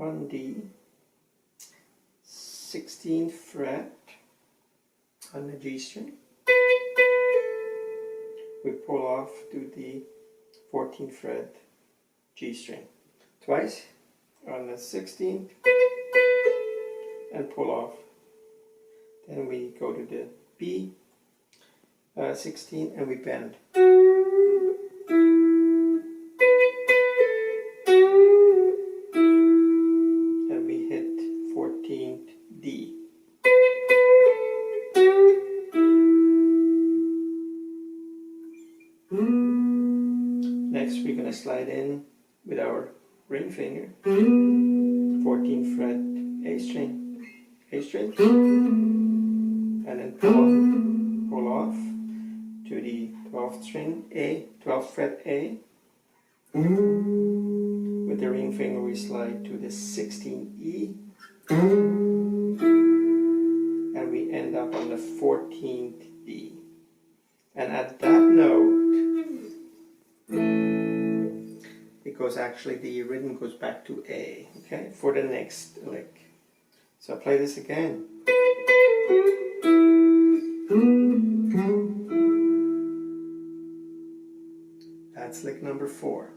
on the 16th fret on the G string. We pull off to the 14th fret G string. Twice on the 16th and pull off. Then we go to the B 16 and we bend. And we hit 14th D. Next we're going to slide in with our ring finger, 14th fret A string, and then pull off to the 12th string A, 12th fret A. With the ring finger we slide to the 16th E, and we end up on the 14th D. And at that note, actually the rhythm goes back to A, okay, for the next lick. So I'll play this again. That's lick number 4.